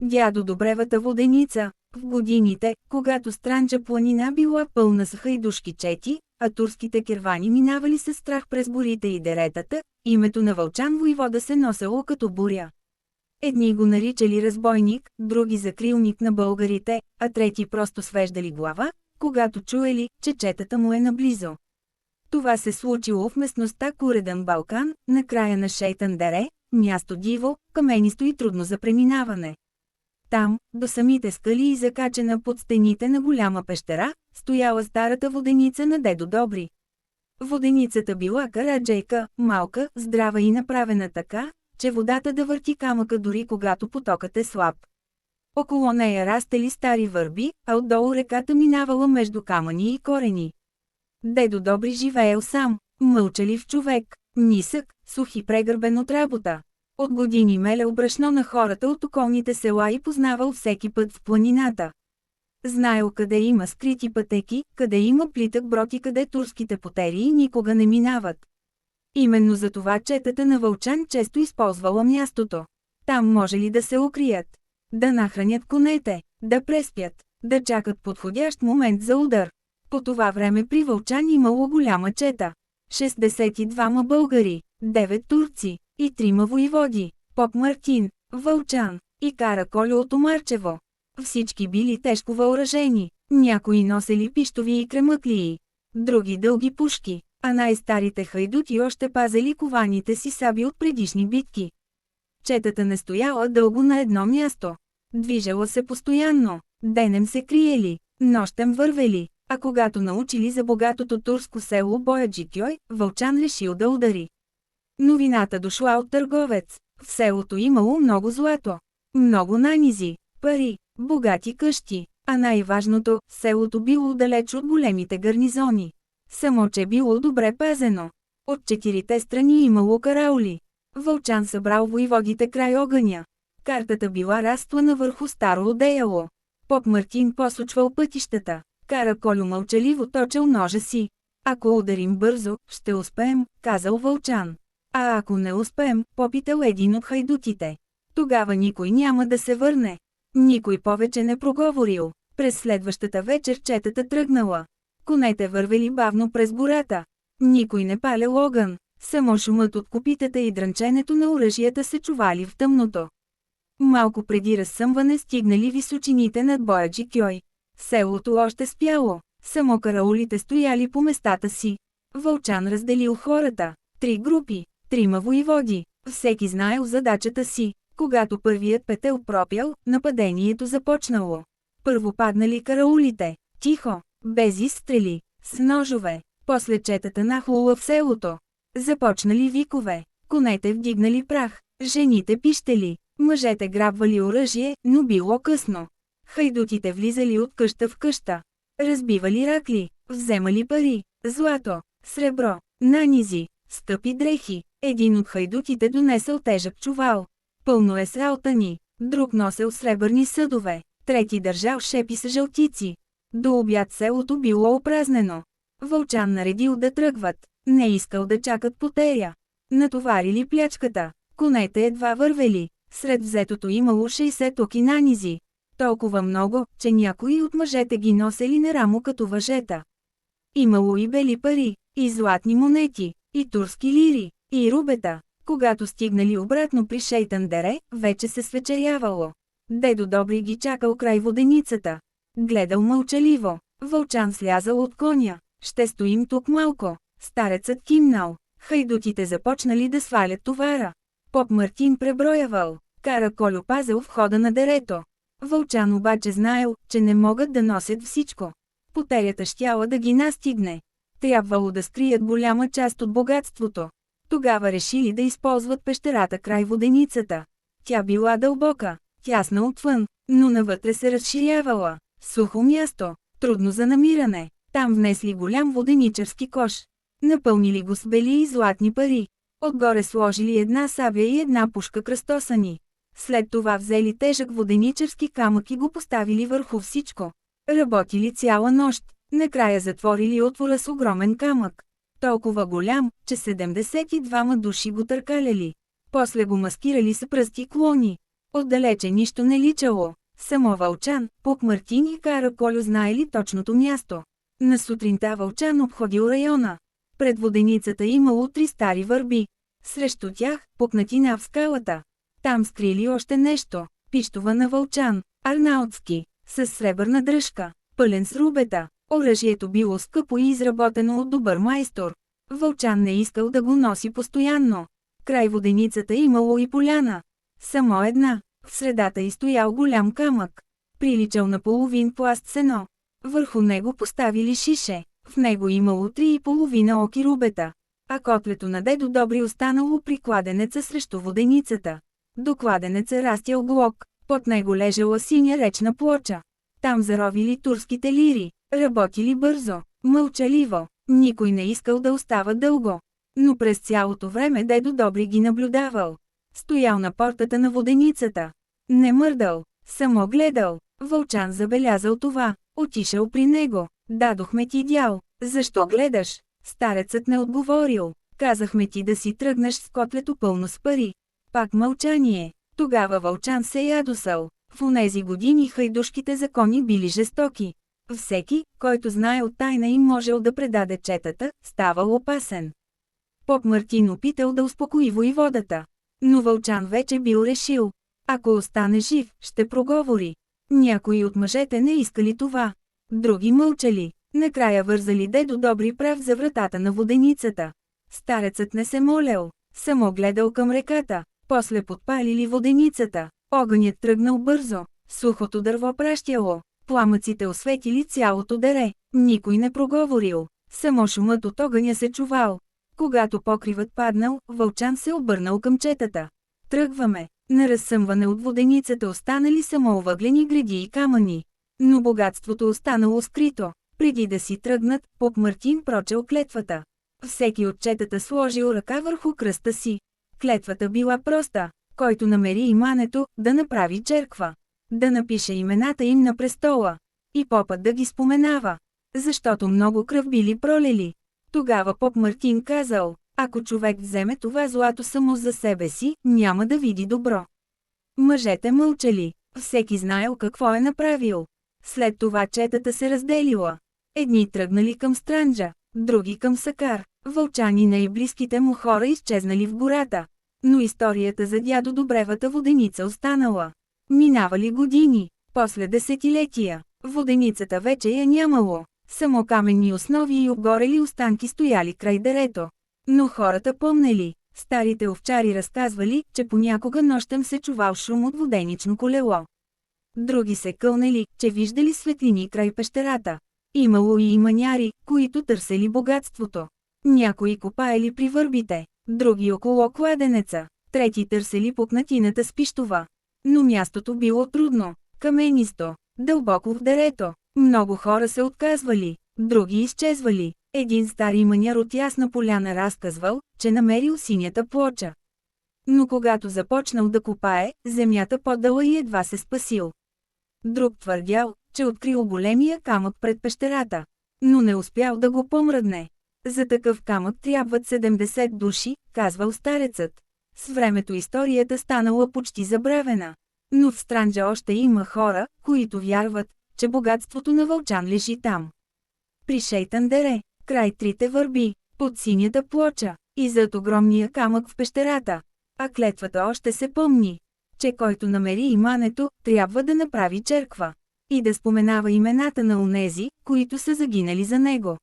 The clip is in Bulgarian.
Дядо Добревата воденица. В годините, когато Странджа планина била пълна с хайдушки чети, а турските кервани минавали със страх през горите и деретата, името на Вълчан войвода се носело като буря. Едни го наричали разбойник, други закрилник на българите, а трети просто свеждали глава, когато чуели, че четата му е наблизо. Това се случило в местността Куредан Балкан, на края на Шейтан дере, място диво, каменисто и трудно за преминаване. Там, до самите скали и закачена под стените на голяма пещера, стояла старата воденица на дедо Добри. Воденицата била караджейка, малка, здрава и направена така, че водата да върти камъка дори когато потокът е слаб. Около нея растели стари върби, а отдолу реката минавала между камъни и корени. Дедо Добри живеел сам, мълчалив човек, нисък, сух и прегърбен от работа. От години мелел брашно на хората от околните села и познавал всеки път в планината. Знаел къде има скрити пътеки, къде има плитък брод и къде турските потерии никога не минават. Именно за това четата на Вълчан често използвала мястото. Там може ли да се укрият, да нахранят конете, да преспят, да чакат подходящ момент за удар. По това време при Вълчан имало голяма чета. 62 българи, 9 турци и 3 воеводи, поп Мартин, Вълчан и Караколю от Омарчево. Всички били тежко въоръжени, някои носели пищови и кремъклии, други дълги пушки, а най-старите хайдути още пазели кованите си саби от предишни битки. Четата не стояла дълго на едно място. Движела се постоянно, денем се криели, нощем вървели, а когато научили за богатото турско село Бояджикьой, Вълчан решил да удари. Новината дошла от търговец. В селото имало много злато, много нанизи, пари, богати къщи, а най-важното, селото било далеч от големите гарнизони. Само че било добре пазено. От четирите страни имало караули. Вълчан събрал войводите край огъня. Картата била разтлана върху старо одеяло. Поп Мартин посочвал пътищата. Караколю мълчаливо точил ножа си. Ако ударим бързо, ще успеем, казал Вълчан. А ако не успеем, попитал един от хайдутите. Тогава никой няма да се върне. Никой повече не проговорил. През следващата вечер четата тръгнала. Конете вървели бавно през гората. Никой не палял огън. Само шумът от копитата и дрънченето на оръжията се чували в тъмното. Малко преди разсъмване стигнали височините над Бояджикьой. Селото още спяло. Само караулите стояли по местата си. Вълчан разделил хората. 3 групи, 3 воеводи. Всеки знаел задачата си. Когато първият петел пропял, нападението започнало. Първо паднали караулите. Тихо, без изстрели, с ножове. После четата нахлула в селото. Започнали викове. Конете вдигнали прах. Жените пищели. Мъжете грабвали оръжие, но било късно. Хайдутите влизали от къща в къща. Разбивали ракли, вземали пари, злато, сребро, нанизи, скъпи дрехи. Един от хайдутите донесъл тежък чувал. Пълно е с алтани, друг носел сребърни съдове, трети държал шепи с жълтици. До обяд селото било опразнено. Вълчан наредил да тръгват, не искал да чакат потеря. Натоварили плячката, конете едва вървели, сред взетото имало 60 оки нанизи. Толкова много, че някои от мъжете ги носели на рамо като въжета. Имало и бели пари, и златни монети, и турски лири, и рубета. Когато стигнали обратно при Шейтан дере, вече се свечерявало. Дедо Добри ги чакал край воденицата. Гледал мълчаливо. Вълчан слязал от коня. Ще стоим тук малко. Старецът кимнал. Хайдутите започнали да свалят товара. Поп Мартин преброявал. Караколю пазел входа на дерето. Вълчан обаче знаел, че не могат да носят всичко. Потерята щяла да ги настигне. Трябвало да скрият голяма част от богатството. Тогава решили да използват пещерата край воденицата. Тя била дълбока, тясна отвън, но навътре се разширявала. Сухо място, трудно за намиране. Там внесли голям воденичарски кош. Напълнили го с бели и златни пари. Отгоре сложили една сабя и една пушка кръстосани. След това взели тежък воденичарски камък и го поставили върху всичко. Работили цяла нощ. Накрая затворили отвора с огромен камък. Толкова голям, че 72 души го търкаляли. После го маскирали с пръсти клони. Отдалече нищо не личало. Само Вълчан, Поп Мартин и Кара Кольо знаели точното място. На сутринта Вълчан обходил района. Пред воденицата имало 3 стари върби. Срещу тях, пукнатина в скалата. Там скрили още нещо. Пищова на Вълчан, арнаутски, с сребърна дръжка, пълен с рубета. Оръжието било скъпо и изработено от добър майстор. Вълчан не искал да го носи постоянно. Край воденицата имало и поляна. Само една. В средата й стоял голям камък. Приличал на половин пласт сено. Върху него поставили шише. В него имало 3,5 оки рубета. А котлето на дедо Добри останало при кладенеца срещу воденицата. До кладенеца растял глок. Под него лежала синя речна плоча. Там заровили турските лири. Работили бързо, мълчаливо. Никой не искал да остава дълго. Но през цялото време дедо Добри ги наблюдавал. Стоял на портата на воденицата. Не мърдал, само гледал. Вълчан забелязал това. Отишъл при него. Дадохме ти дял. Защо гледаш? Старецът не отговорил. Казахме ти да си тръгнеш с котлето пълно с пари. Пак мълчание. Тогава Вълчан се ядосал. В онези години хайдушките закони били жестоки. Всеки, който знаел тайна им можел да предаде четата, ставал опасен. Поп Мартин опитал да успокои войводата. Но Вълчан вече бил решил. Ако остане жив, ще проговори. Някои от мъжете не искали това. Други мълчали. Накрая вързали дедо Добри прав за вратата на воденицата. Старецът не се молял. Само гледал към реката. После подпалили воденицата. Огънят тръгнал бързо. Сухото дърво пращяло. Пламъците осветили цялото дере. Никой не проговорил. Само шумът от огъня се чувал. Когато покривът паднал, Вълчан се обърнал към четата. Тръгваме. На разсъмване от воденицата останали само въглени гради и камъни. Но богатството останало скрито. Преди да си тръгнат, поп Мартин прочел клетвата. Всеки от четата сложил ръка върху кръста си. Клетвата била проста. Който намери имането, да направи черква. Да напише имената им на престола. И попът да ги споменава. Защото много кръв били пролели. Тогава поп Мартин казал, ако човек вземе това злато само за себе си, няма да види добро. Мъжете мълчали. Всеки знаел какво е направил. След това четата се разделила. Едни тръгнали към Странджа, други към Сакар. Вълчан и най-близките му хора изчезнали в гората. Но историята за дядо Добревата воденица останала. Минавали години, после десетилетия. Воденицата вече я нямало. Само каменни основи и обгорели останки стояли край дерето. Но хората помнели. Старите овчари разказвали, че понякога нощем се чувал шум от воденично колело. Други се кълнели, че виждали светлини край пещерата. Имало и маняри, които търсели богатството. Някои копаели при върбите, други около кладенеца, трети търсели пукнатината с пищова. Но мястото било трудно, каменисто, дълбоко в дерето. Много хора се отказвали, други изчезвали. Един стари маняр от Ясна поляна разказвал, че намерил синята плоча. Но когато започнал да копае, земята поддала и едва се спасил. Друг твърдял, че открил големия камък пред пещерата. Но не успял да го помръдне. За такъв камък трябват 70 души, казвал старецът. С времето историята станала почти забравена. Но в Странджа още има хора, които вярват, че богатството на Вълчан лежи там. При Шейтан дере, край 3 върби, под синята плоча, и зад огромния камък в пещерата. А клетвата още се помни, че който намери имането, трябва да направи черква. И да споменава имената на онези, които са загинали за него.